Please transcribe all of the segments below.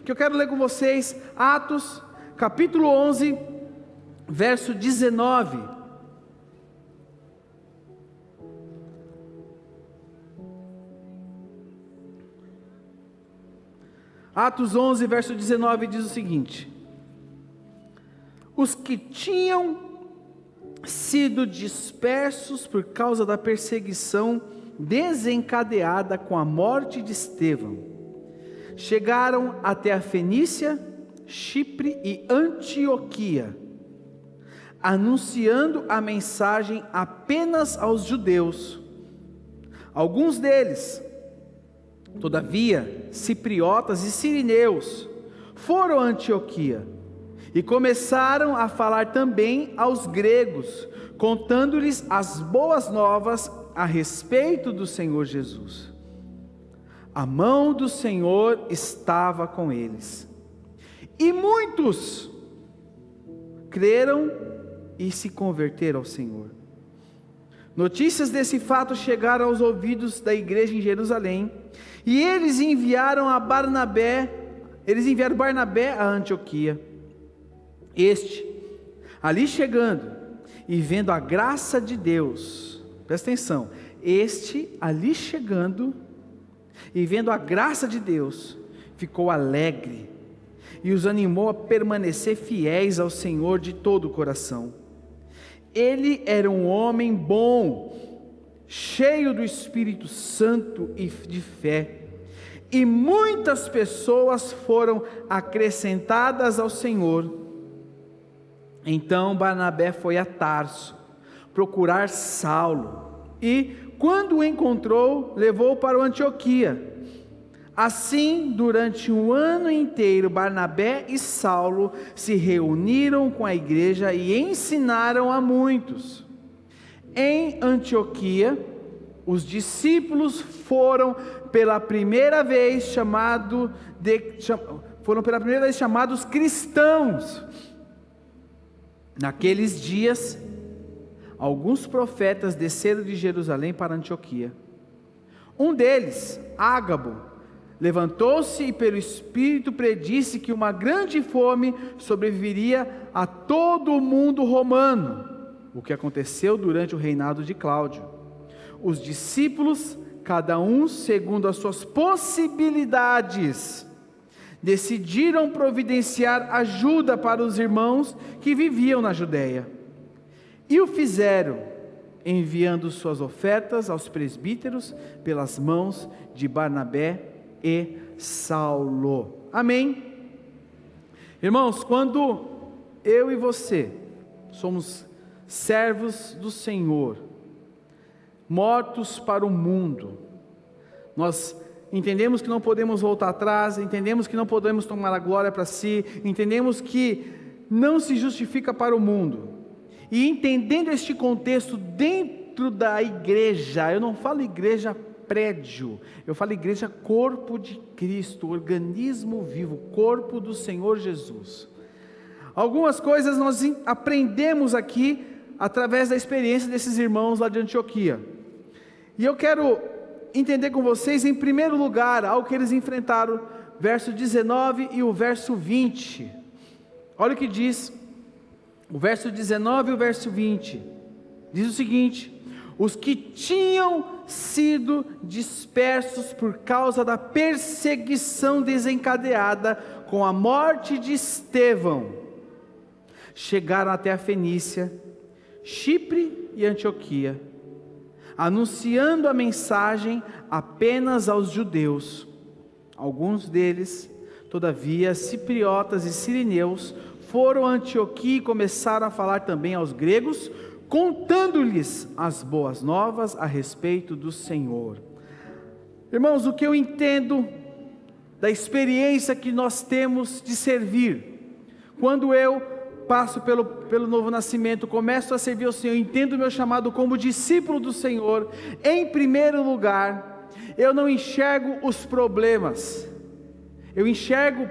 que eu quero ler com vocês, Atos, capítulo 11, verso 19. Atos 11, verso 19 diz o seguinte: os que tinham sido dispersos por causa da perseguição desencadeada com a morte de Estevão, chegaram até a Fenícia, Chipre e Antioquia, anunciando a mensagem apenas aos judeus. Alguns deles, todavia, cipriotas e sirineus, foram a Antioquia e começaram a falar também aos gregos, contando-lhes as boas novas a respeito do Senhor Jesus. A mão do Senhor estava com eles, e muitos creram e se converteram ao Senhor. Notícias desse fato chegaram aos ouvidos da igreja em Jerusalém, e eles enviaram Barnabé a Antioquia. Ali chegando e vendo a graça de Deus, presta atenção, ali chegando e vendo a graça de Deus, ficou alegre e os animou a permanecer fiéis ao Senhor de todo o coração. Ele era um homem bom, cheio do Espírito Santo e de fé, e muitas pessoas foram acrescentadas ao Senhor. Então Barnabé foi a Tarso procurar Saulo, e quando o encontrou, levou-o para Antioquia. Assim, durante um ano inteiro, Barnabé e Saulo se reuniram com a igreja e ensinaram a muitos. Em Antioquia, os discípulos foram pela primeira vez chamados cristãos. Naqueles dias, alguns profetas desceram de Jerusalém para Antioquia. Um deles, Ágabo, levantou-se e pelo Espírito predisse que uma grande fome sobreviveria a todo o mundo romano, o que aconteceu durante o reinado de Cláudio. Os discípulos, cada um segundo as suas possibilidades, decidiram providenciar ajuda para os irmãos que viviam na Judéia, e o fizeram, enviando suas ofertas aos presbíteros pelas mãos de Barnabé e Saulo. Amém? Irmãos, quando eu e você somos servos do Senhor, mortos para o mundo, nós entendemos que não podemos voltar atrás, entendemos que não podemos tomar a glória para si, entendemos que não se justifica para o mundo, e entendendo este contexto dentro da igreja, eu não falo igreja prédio, eu falo igreja corpo de Cristo, organismo vivo, corpo do Senhor Jesus. Algumas coisas nós aprendemos aqui, através da experiência desses irmãos lá de Antioquia, e eu quero entender com vocês, em primeiro lugar, algo que eles enfrentaram, verso 19 e o verso 20, olha o que diz, o verso 19 e o verso 20, diz o seguinte: os que tinham sido dispersos por causa da perseguição desencadeada com a morte de Estevão, chegaram até a Fenícia, Chipre e Antioquia, anunciando a mensagem apenas aos judeus. Alguns deles, todavia, cipriotas e sirineus, foram a Antioquia e começaram a falar também aos gregos, contando-lhes as boas novas a respeito do Senhor. Irmãos, o que eu entendo da experiência que nós temos de servir, quando eu passo pelo novo nascimento, começo a servir ao Senhor, entendo o meu chamado como discípulo do Senhor, em primeiro lugar, eu não enxergo os problemas, eu enxergo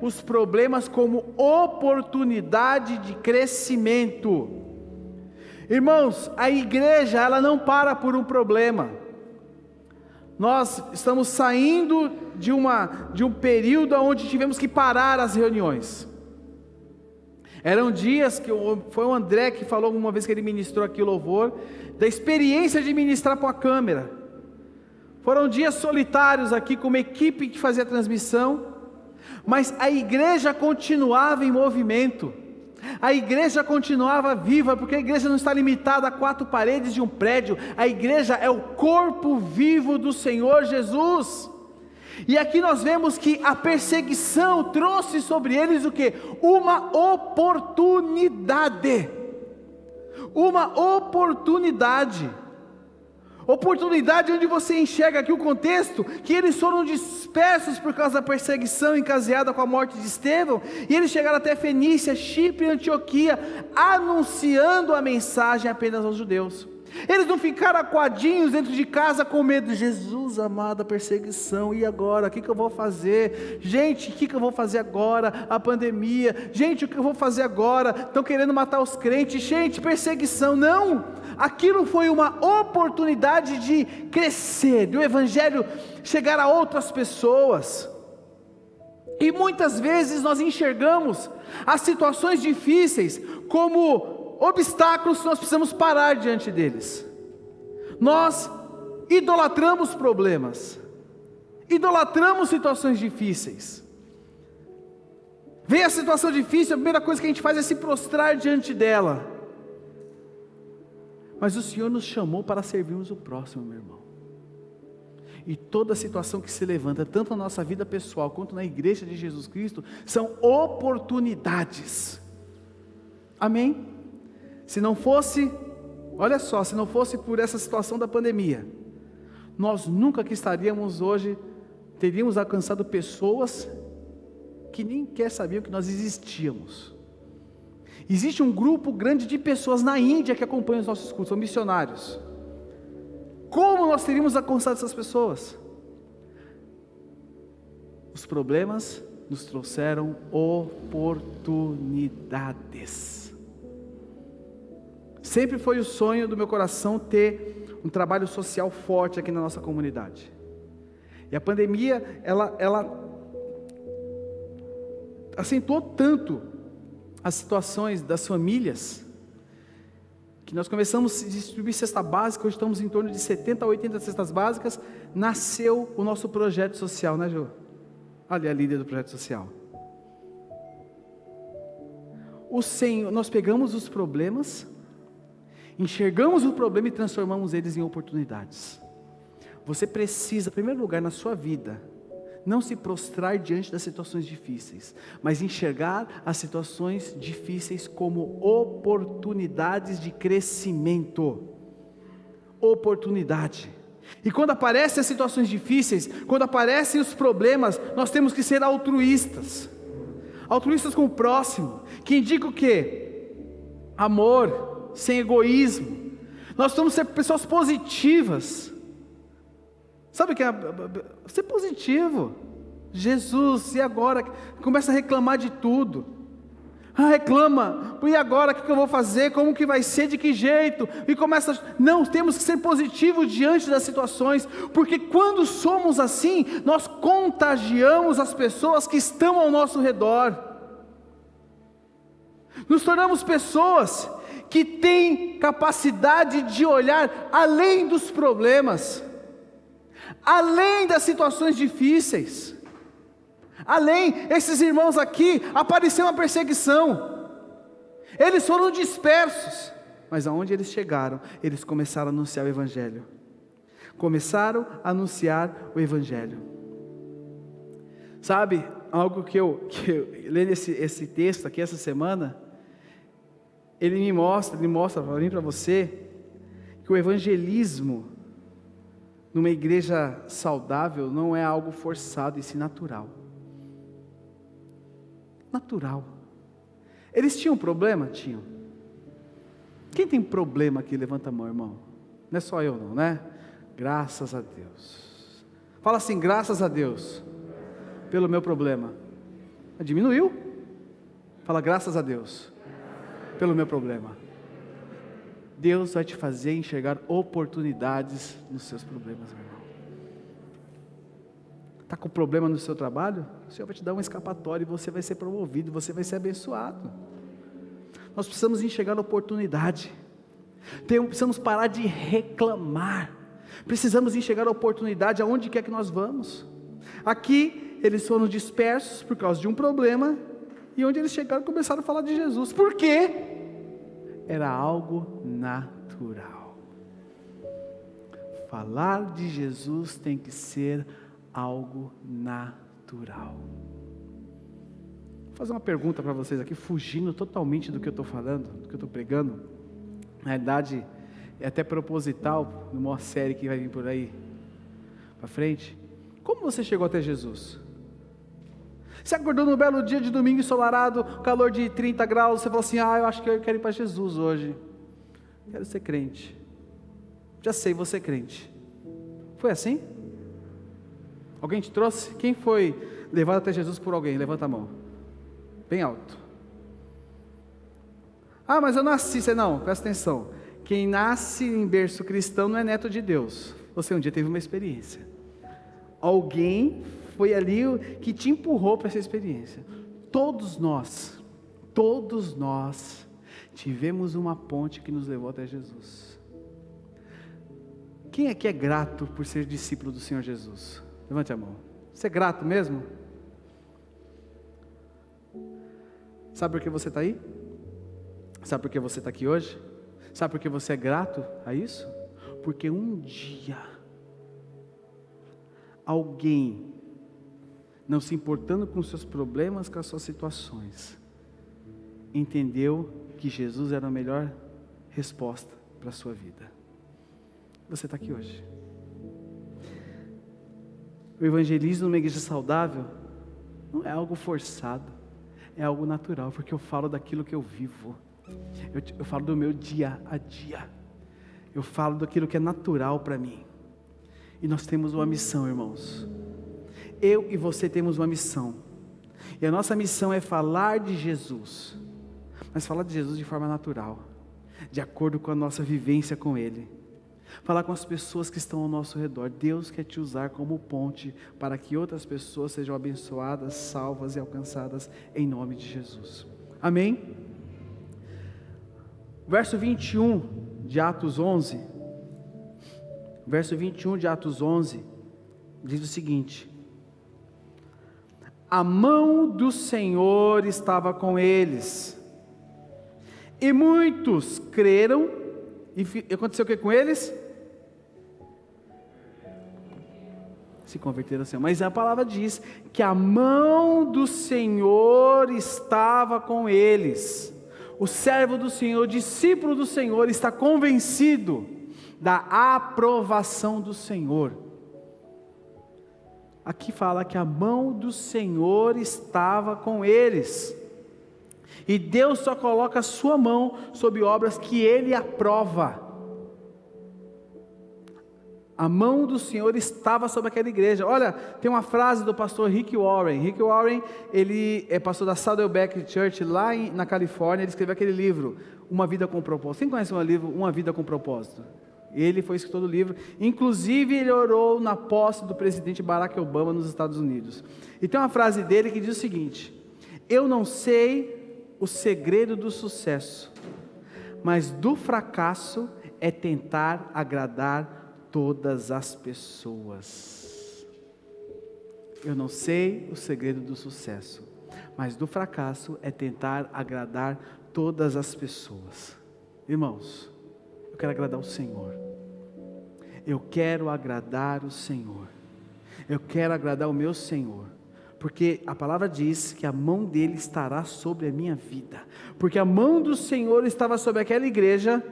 os problemas como oportunidade de crescimento. Irmãos, a igreja, ela não para por um problema. nós estamos saindo de um período onde tivemos que parar as reuniões. Eram dias que foi o André que falou uma vez que ele ministrou aqui o louvor, da experiência de ministrar com a câmera. Foram dias solitários aqui com uma equipe que fazia a transmissão, mas a igreja continuava em movimento, a igreja continuava viva, porque a igreja não está limitada a 4 paredes de um prédio, a igreja é o corpo vivo do Senhor Jesus. E aqui nós vemos que a perseguição trouxe sobre eles o quê? Uma oportunidade. Uma oportunidade. Oportunidade onde você enxerga aqui o contexto, que eles foram dispersos por causa da perseguição encaseada com a morte de Estevão, e eles chegaram até Fenícia, Chipre e Antioquia, anunciando a mensagem apenas aos judeus. Eles não ficaram acuadinhos dentro de casa com medo. Jesus amado, a perseguição, e agora? O que eu vou fazer? Gente, o que eu vou fazer agora? A pandemia, gente, o que eu vou fazer agora? Estão querendo matar os crentes, gente, perseguição. Não, aquilo foi uma oportunidade de crescer, do evangelho chegar a outras pessoas. E muitas vezes nós enxergamos as situações difíceis como obstáculos que nós precisamos parar diante deles. Nós idolatramos problemas, idolatramos situações difíceis. Vem a situação difícil, a primeira coisa que a gente faz é se prostrar diante dela. Mas o Senhor nos chamou para servirmos o próximo, meu irmão. E toda situação que se levanta, tanto na nossa vida pessoal quanto na igreja de Jesus Cristo, são oportunidades. Amém? Se não fosse, olha só, se não fosse por essa situação da pandemia, nós nunca que estaríamos hoje, teríamos alcançado pessoas que nem quer saber que nós existíamos. Existe um grupo grande de pessoas na Índia que acompanham os nossos cultos, são missionários. Como nós teríamos alcançado essas pessoas? Os problemas nos trouxeram oportunidades. Sempre foi o sonho do meu coração ter um trabalho social forte aqui na nossa comunidade. E a pandemia, ela acentuou tanto as situações das famílias, que nós começamos a distribuir cesta básica. Hoje estamos em torno de 70 a 80 cestas básicas. Nasceu o nosso projeto social, né, Jô? Ali a líder do projeto social. O Senhor, nós pegamos os problemas, enxergamos o problema e transformamos eles em oportunidades. Você precisa, em primeiro lugar, na sua vida, não se prostrar diante das situações difíceis, mas enxergar as situações difíceis como oportunidades de crescimento. Oportunidade. E quando aparecem as situações difíceis, quando aparecem os problemas, nós temos que ser altruístas. Altruístas com o próximo, que indica o quê? Amor, sem egoísmo. Nós temos que ser pessoas positivas. Sabe o que é? Ser positivo. Jesus, e agora? Começa a reclamar de tudo. Reclama, e agora? O que eu vou fazer? Como que vai ser? De que jeito? E começa, não, temos que ser positivos diante das situações, porque quando somos assim, nós contagiamos as pessoas que estão ao nosso redor. Nos tornamos pessoas que têm capacidade de olhar além dos problemas, além das situações difíceis. Além, esses irmãos aqui, apareceu uma perseguição, eles foram dispersos, mas aonde eles chegaram, eles começaram a anunciar o Evangelho. Começaram a anunciar o Evangelho. Sabe, algo que eu lendo esse texto aqui essa semana, ele mostra para mim, para você, que o evangelismo numa igreja saudável não é algo forçado, e sim natural. Natural. Eles tinham problema? Tinham. Quem tem problema aqui? Levanta a mão, irmão. Não é só eu não, né? Graças a Deus. Fala assim, graças a Deus pelo meu problema. Diminuiu? Fala, graças a Deus pelo meu problema. Deus vai te fazer enxergar oportunidades nos seus problemas, meu irmão. Está com problema no seu trabalho? O Senhor vai te dar uma escapatória e você vai ser promovido, você vai ser abençoado. Nós precisamos enxergar a oportunidade. Precisamos parar de reclamar. Precisamos enxergar a oportunidade aonde quer que nós vamos. Aqui eles foram dispersos por causa de um problema, e onde eles chegaram começaram a falar de Jesus. Por quê? Era algo natural. Falar de Jesus tem que ser algo natural. Vou fazer uma pergunta para vocês aqui, fugindo totalmente do que eu estou falando, do que eu estou pregando. Na verdade, é até proposital, numa série que vai vir por aí para frente. Como você chegou até Jesus? Você acordou num belo dia de domingo ensolarado, calor de 30 graus, você falou assim: eu acho que eu quero ir para Jesus hoje, quero ser crente. Já sei, vou ser crente. Foi assim? Alguém te trouxe? Quem foi levado até Jesus por alguém? Levanta a mão, bem alto. Mas eu nasci. Você não, presta atenção. Quem nasce em berço cristão não é neto de Deus. Você um dia teve uma experiência. Alguém foi ali que te empurrou para essa experiência. Todos nós tivemos uma ponte que nos levou até Jesus. Quem aqui é grato por ser discípulo do Senhor Jesus? Levante a mão. Você é grato mesmo? Sabe por que você está aí? Sabe por que você está aqui hoje? Sabe por que você é grato a isso? Porque um dia alguém, não se importando com os seus problemas, com as suas situações, entendeu que Jesus era a melhor resposta para a sua vida. Você está aqui hoje. O evangelismo numa igreja saudável não é algo forçado, é algo natural, porque eu falo daquilo que eu vivo. Eu falo do meu dia a dia. Eu falo daquilo que é natural para mim. E nós temos uma missão, irmãos. Eu e você temos uma missão. E a nossa missão é falar de Jesus. Mas falar de Jesus de forma natural, de acordo com a nossa vivência com Ele. Falar com as pessoas que estão ao nosso redor. Deus quer te usar como ponte para que outras pessoas sejam abençoadas, salvas e alcançadas em nome de Jesus. Amém? Verso 21 de Atos 11. Verso 21 de Atos 11 diz o seguinte: a mão do Senhor estava com eles, e muitos creram. E aconteceu o que com eles? Se converteram ao Senhor. Mas a palavra diz que a mão do Senhor estava com eles. O servo do Senhor, o discípulo do Senhor, está convencido da aprovação do Senhor. Aqui fala que a mão do Senhor estava com eles. E Deus só coloca a sua mão sobre obras que Ele aprova. A mão do Senhor estava sobre aquela igreja. Olha, tem uma frase do pastor Rick Warren. Rick Warren, ele é pastor da Saddleback Church lá na Califórnia. Ele escreveu aquele livro, Uma Vida com Propósito. Quem conhece o livro Uma Vida com Propósito? Ele foi escritor do livro. Inclusive ele orou na posse do presidente Barack Obama nos Estados Unidos. E tem uma frase dele que diz o seguinte: eu não sei o segredo do sucesso, mas do fracasso é tentar agradar todas as pessoas. Eu não sei o segredo do sucesso, mas do fracasso é tentar agradar todas as pessoas. Irmãos, eu quero agradar o Senhor. Eu quero agradar o Senhor. Eu quero agradar o meu Senhor. Porque a palavra diz que a mão dele estará sobre a minha vida. Porque a mão do Senhor estava sobre aquela igreja.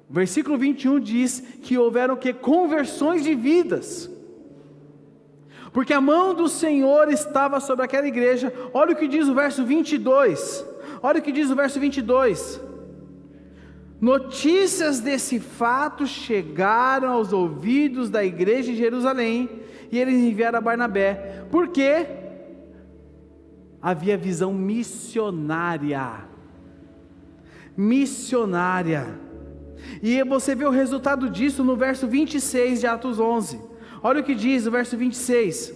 Versículo 21 diz que houveram conversões de vidas. Porque a mão do Senhor estava sobre aquela igreja. Olha o que diz o verso 22. Olha o que diz o verso 22. Notícias desse fato chegaram aos ouvidos da igreja de Jerusalém, e eles enviaram a Barnabé. Por quê? Havia visão missionária. Missionária. E você vê o resultado disso no verso 26 de Atos 11. Olha o que diz o verso 26.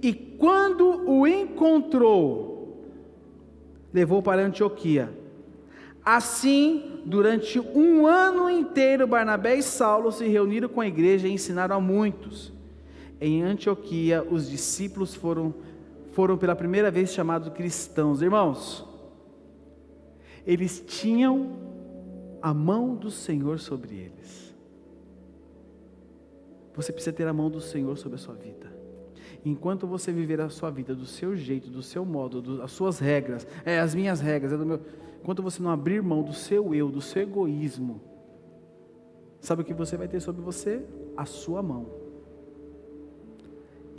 E quando o encontrou, levou para Antioquia. Assim, durante 1 ano inteiro, Barnabé e Saulo se reuniram com a igreja e ensinaram a muitos. Em Antioquia, os discípulos foram pela primeira vez chamados cristãos. Irmãos, eles tinham a mão do Senhor sobre eles. Você precisa ter a mão do Senhor sobre a sua vida. Enquanto você viver a sua vida do seu jeito, do seu modo, as suas regras, as minhas regras, enquanto você não abrir mão do seu eu, do seu egoísmo, sabe o que você vai ter sobre você? A sua mão.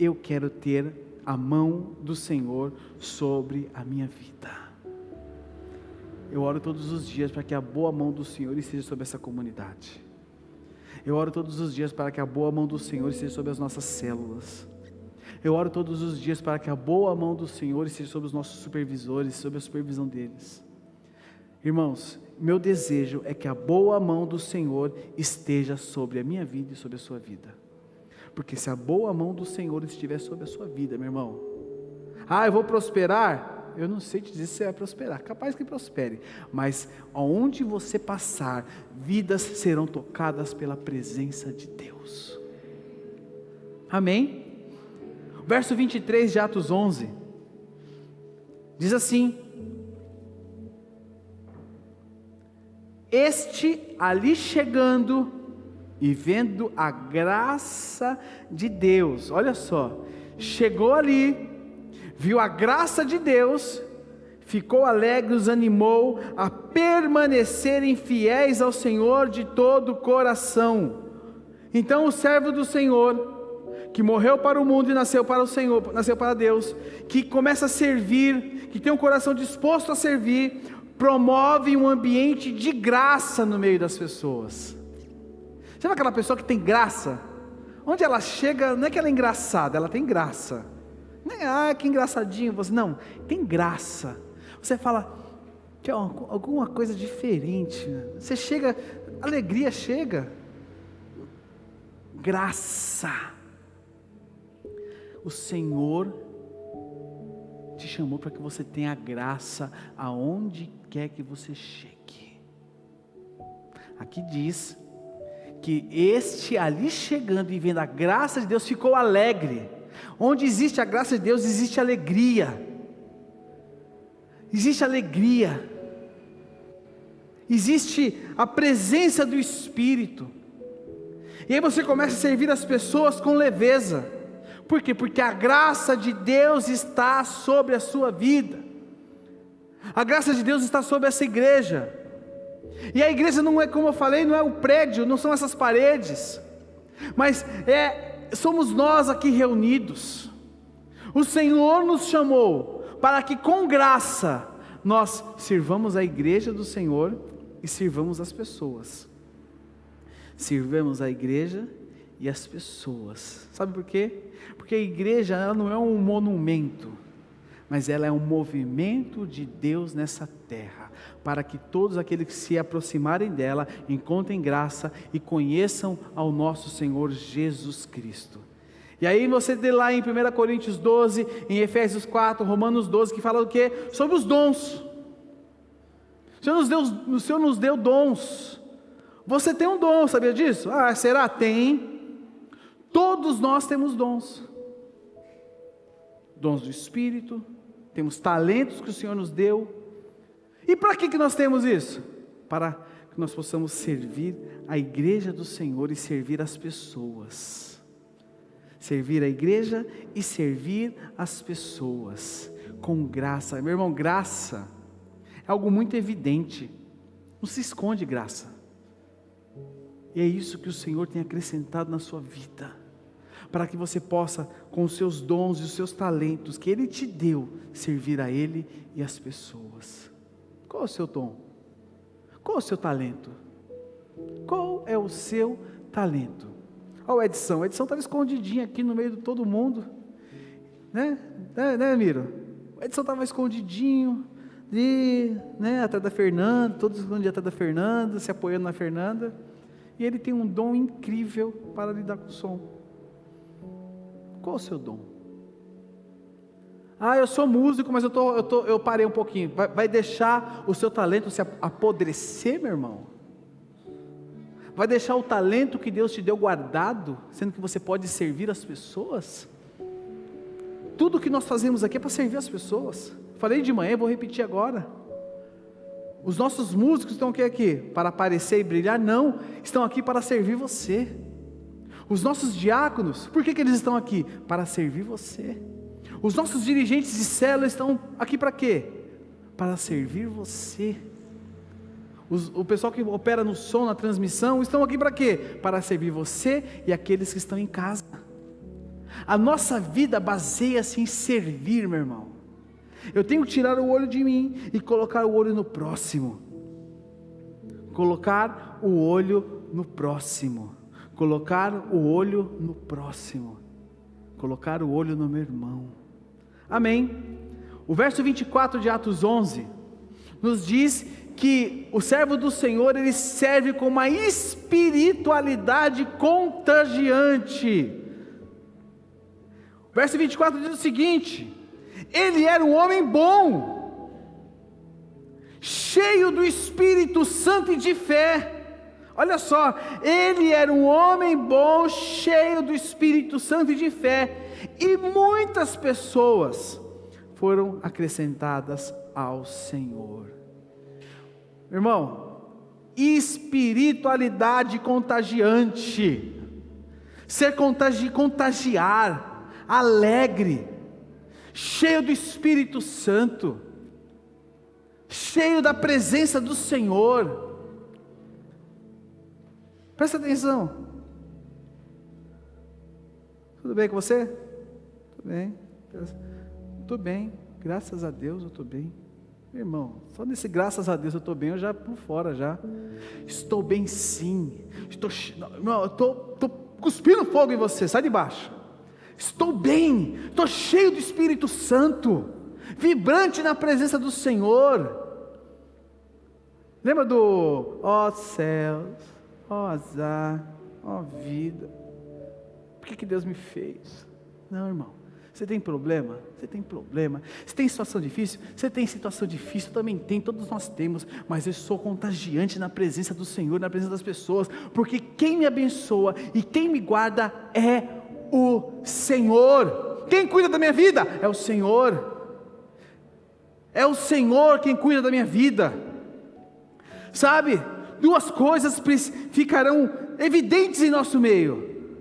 Eu quero ter a mão do Senhor sobre a minha vida. Eu oro todos os dias para que a boa mão do Senhor esteja sobre essa comunidade. Eu oro todos os dias para que a boa mão do Senhor esteja sobre as nossas células. Eu oro todos os dias para que a boa mão do Senhor esteja sobre os nossos supervisores, sobre a supervisão deles. Irmãos, meu desejo é que a boa mão do Senhor esteja sobre a minha vida e sobre a sua vida. Porque se a boa mão do Senhor estiver sobre a sua vida, meu irmão, eu vou prosperar? Eu não sei te dizer se você vai prosperar, capaz que prospere, mas aonde você passar, vidas serão tocadas pela presença de Deus. Amém? Verso 23 de Atos 11, diz assim: este ali chegando e vendo a graça de Deus, olha só, chegou ali, viu a graça de Deus, ficou alegre, os animou a permanecerem fiéis ao Senhor de todo o coração. Então o servo do Senhor, que morreu para o mundo e nasceu para o Senhor, nasceu para Deus, que começa a servir, que tem um coração disposto a servir, promove um ambiente de graça no meio das pessoas. Sabe aquela pessoa que tem graça? Onde ela chega, não é que ela é engraçada, ela tem graça. Não é, que engraçadinho você, não, tem graça. Você fala, tem alguma coisa diferente, você chega, alegria chega, graça. O Senhor te chamou para que você tenha graça aonde quer que você chegue. Aqui diz que este ali chegando e vendo a graça de Deus ficou alegre. Onde existe a graça de Deus, existe alegria. Existe alegria. Existe a presença do Espírito. E aí você começa a servir as pessoas com leveza. Por quê? Porque a graça de Deus está sobre a sua vida. A graça de Deus está sobre essa igreja. E a igreja não é, como eu falei, não é o prédio, não são essas paredes, mas somos nós aqui reunidos. O Senhor nos chamou para que com graça nós sirvamos a igreja do Senhor e sirvamos as pessoas. Sirvamos a igreja e as pessoas. Sabe por quê? Porque a igreja, ela não é um monumento, mas ela é um movimento de Deus nessa terra, para que todos aqueles que se aproximarem dela encontrem graça e conheçam ao nosso Senhor Jesus Cristo. E aí você tem lá em 1 Coríntios 12, em Efésios 4, Romanos 12, que fala do quê? Sobre os dons. O Senhor nos deu dons. Você tem um dom, sabia disso? Será? Tem. Todos nós temos dons. Dons do Espírito, temos talentos que o Senhor nos deu. E para que nós temos isso? Para que nós possamos servir a igreja do Senhor e servir as pessoas. Servir a igreja e servir as pessoas com graça. Meu irmão, graça é algo muito evidente. Não se esconde graça. E é isso que o Senhor tem acrescentado na sua vida, para que você possa, com os seus dons e os seus talentos que Ele te deu, servir a Ele e as pessoas. Qual é o seu dom? Qual é o seu talento? Qual é o seu talento? Olha o Edson. O Edson estava escondidinho aqui no meio de todo mundo, né, Miro? O Edson estava escondidinho atrás da Fernanda, todos escondidos atrás da Fernanda, se apoiando na Fernanda, e ele tem um dom incrível para lidar com o som. Qual o seu dom? Eu sou músico, mas eu parei um pouquinho. Vai deixar o seu talento se apodrecer, meu irmão? Vai deixar o talento que Deus te deu guardado, sendo que você pode servir as pessoas? Tudo que nós fazemos aqui é para servir as pessoas. Falei de manhã, vou repetir agora. Os nossos músicos estão aqui para aparecer e brilhar? Não, estão aqui para servir você. Os nossos diáconos, por que eles estão aqui? Para servir você. Os nossos dirigentes de célula estão aqui para quê? Para servir você. O pessoal que opera no som, na transmissão, estão aqui para quê? Para servir você e aqueles que estão em casa. A nossa vida baseia-se em servir, meu irmão. Eu tenho que tirar o olho de mim e colocar o olho no próximo. Colocar o olho no próximo. Colocar o olho no próximo. Colocar o olho no meu irmão. Amém. O verso 24 de Atos 11 nos diz que o servo do Senhor, ele serve com uma espiritualidade contagiante. O verso 24 diz o seguinte: ele era um homem bom, cheio do Espírito Santo e de fé. Olha só, ele era um homem bom, cheio do Espírito Santo e de fé, e muitas pessoas foram acrescentadas ao Senhor. Irmão, espiritualidade contagiante, contagiar, alegre, cheio do Espírito Santo, cheio da presença do Senhor. Presta atenção. Tudo bem com você? Tudo bem. Estou bem, graças a Deus eu estou bem. Irmão, só nesse graças a Deus eu estou bem, eu já pulo fora já. Estou bem sim. Eu estou cuspindo fogo em você, sai de baixo. Estou bem, estou cheio do Espírito Santo, vibrante na presença do Senhor. Lembra do ó céus, ó azar, ó vida, por que Deus me fez? Não, irmão, você tem problema? Você tem problema. Você tem situação difícil? Você tem situação difícil, eu também tenho, todos nós temos, mas eu sou contagiante na presença do Senhor, na presença das pessoas, porque quem me abençoa e quem me guarda é o Senhor. Quem cuida da minha vida? É o Senhor. É o Senhor quem cuida da minha vida. Sabe, duas coisas ficarão evidentes em nosso meio: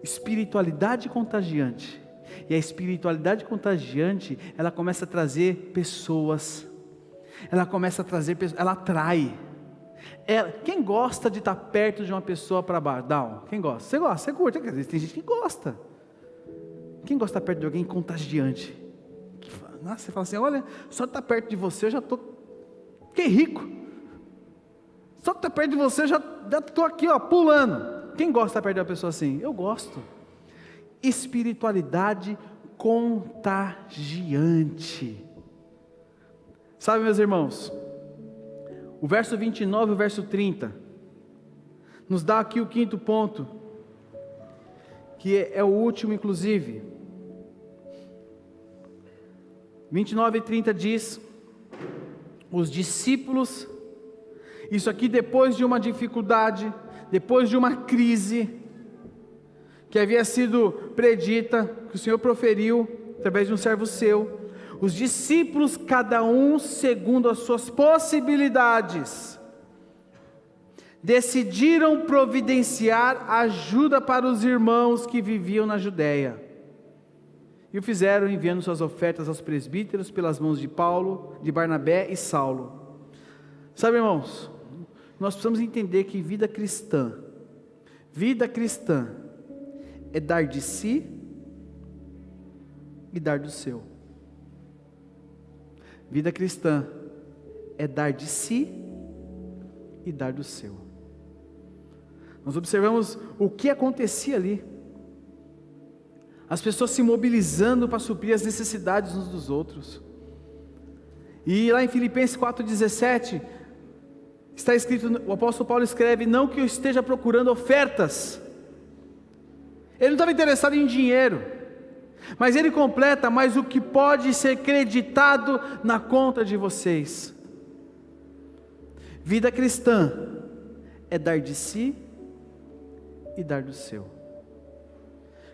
espiritualidade contagiante. E a espiritualidade contagiante, ela começa a trazer pessoas. Ela começa a trazer pessoas, ela atrai. Quem gosta de estar perto de uma pessoa para baixo? Quem gosta? Você gosta, você curte. Tem gente que gosta. Quem gosta de estar perto de alguém contagiante? Você fala assim: olha, só de estar perto de você eu já fiquei rico. Só de estar perto de você eu já estou aqui, pulando. Quem gosta de estar perto de uma pessoa assim? Eu gosto. Espiritualidade contagiante. Sabe, meus irmãos, o verso 29 e o verso 30 nos dá aqui o quinto ponto, que é o último inclusive. 29 e 30 diz: os discípulos, isso aqui depois de uma dificuldade, depois de uma crise que havia sido predita, que o Senhor proferiu através de um servo seu, os discípulos, cada um segundo as suas possibilidades, decidiram providenciar ajuda para os irmãos que viviam na Judéia, e o fizeram enviando suas ofertas aos presbíteros pelas mãos de Paulo, de Barnabé e Saulo. Sabe, irmãos, nós precisamos entender que vida cristã é dar de si e dar do seu. Vida cristã é dar de si e dar do seu. Nós observamos o que acontecia ali. As pessoas se mobilizando para suprir as necessidades uns dos outros. E lá em Filipenses 4,17, está escrito, o apóstolo Paulo escreve: não que eu esteja procurando ofertas. Ele não estava interessado em dinheiro. Mas ele completa: mas o que pode ser creditado na conta de vocês. Vida cristã é dar de si e dar do seu.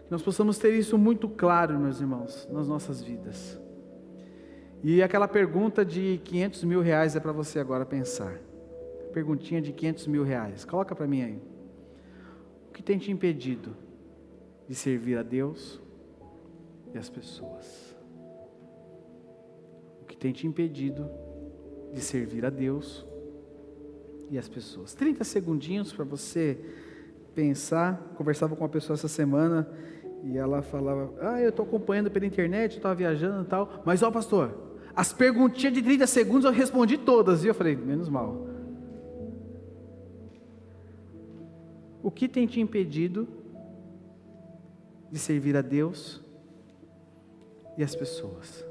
Que nós possamos ter isso muito claro, meus irmãos, nas nossas vidas. E aquela pergunta de 500 mil reais é para você agora pensar. Perguntinha de 500 mil reais. Coloca para mim aí. O que tem te impedido de servir a Deus e as pessoas? O que tem te impedido de servir a Deus e as pessoas? 30 segundinhos para você pensar. Conversava com uma pessoa essa semana e ela falava: eu estou acompanhando pela internet, eu estava viajando e tal, mas pastor, as perguntinhas de 30 segundos eu respondi todas. E eu falei: menos mal. O que tem te impedido de servir a Deus e as pessoas?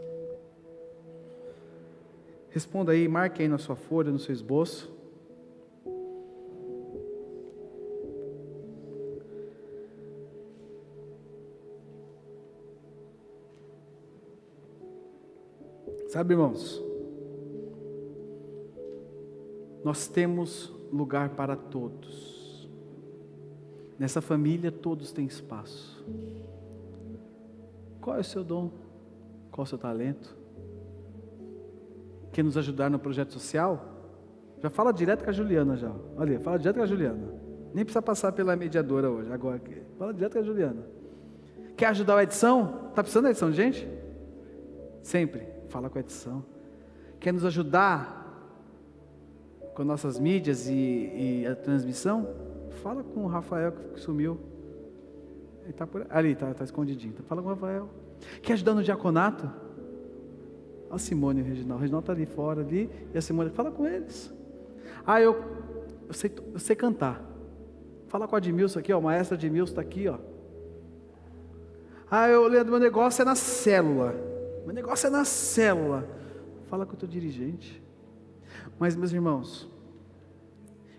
Responda aí, marque aí na sua folha, no seu esboço. Sabe, irmãos, nós temos lugar para todos. Nessa família todos têm espaço. Qual é o seu dom? Qual é o seu talento? Quer nos ajudar no projeto social? Já fala direto com a Juliana já. Olha, fala direto com a Juliana. Nem precisa passar pela mediadora hoje, agora. Fala direto com a Juliana. Quer ajudar o Edson? Está precisando da Edson, gente? Sempre. Fala com a Edson. Quer nos ajudar com nossas mídias e a transmissão? Fala com o Rafael que sumiu. Ele está por ali, está escondidinho. Fala com o Rafael. Quer ajudar no diaconato? A Simone e o Reginaldo. O Reginaldo está ali fora ali, e a Simone, fala com eles. Eu sei cantar. Fala com a Edmilson aqui, ó, o maestro Edmilson está aqui, ó. Leandro, meu negócio é na célula. Meu negócio é na célula. Fala com o teu dirigente. Mas, meus irmãos,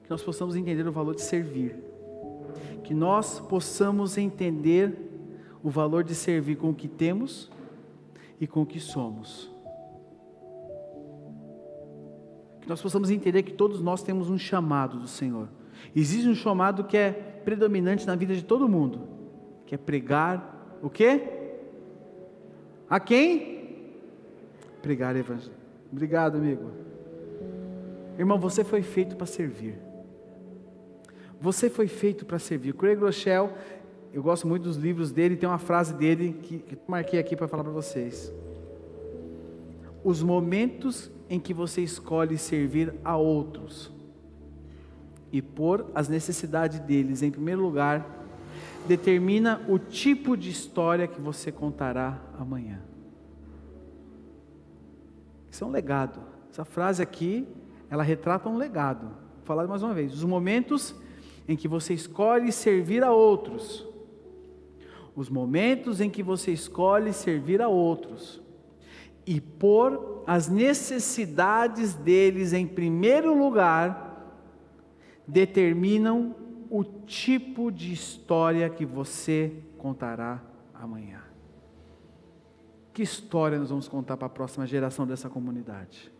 que nós possamos entender o valor de servir. Que nós possamos entender o valor de servir com o que temos e com o que somos. Que nós possamos entender que todos nós temos um chamado do Senhor. Existe um chamado que é predominante na vida de todo mundo, que é pregar o quê? A quem? Pregar o evangelho. Obrigado, amigo. Irmão, você foi feito para servir. Você foi feito para servir. Craig Rochelle, eu gosto muito dos livros dele, tem uma frase dele que eu marquei aqui para falar para vocês. Os momentos em que você escolhe servir a outros e pôr as necessidades deles em primeiro lugar, determina o tipo de história que você contará amanhã. Isso é um legado. Essa frase aqui, ela retrata um legado. Vou falar mais uma vez. Os momentos em que você escolhe servir a outros. Os momentos em que você escolhe servir a outros e pôr as necessidades deles em primeiro lugar, determinam o tipo de história que você contará amanhã. Que história nós vamos contar para a próxima geração dessa comunidade?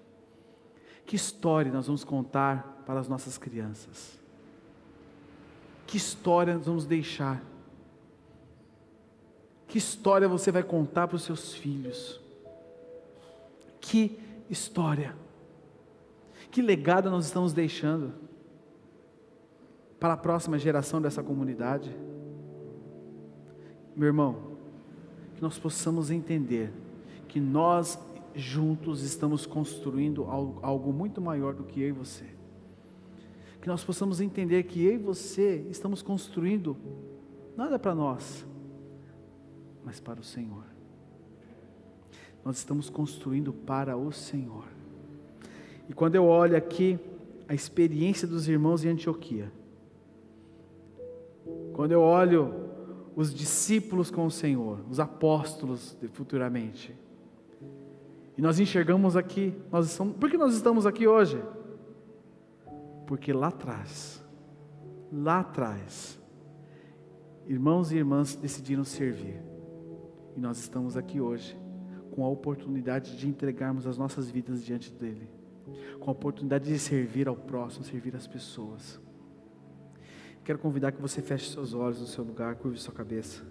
Que história nós vamos contar para as nossas crianças? Que história nós vamos deixar? Que história você vai contar para os seus filhos? Que história? Que legado nós estamos deixando para a próxima geração dessa comunidade? Meu irmão, que nós possamos entender que nós juntos estamos construindo algo muito maior do que eu e você. Que nós possamos entender que eu e você estamos construindo nada para nós, mas para o Senhor. Nós estamos construindo para o Senhor. E quando eu olho aqui a experiência dos irmãos em Antioquia, quando eu olho os discípulos com o Senhor, os apóstolos futuramente, e nós enxergamos aqui, por que nós estamos aqui hoje? Porque lá atrás, irmãos e irmãs decidiram servir, E nós estamos aqui hoje com a oportunidade de entregarmos as nossas vidas diante dele, com a oportunidade de servir ao próximo, servir as pessoas. Quero convidar que você feche seus olhos no seu lugar, curve sua cabeça.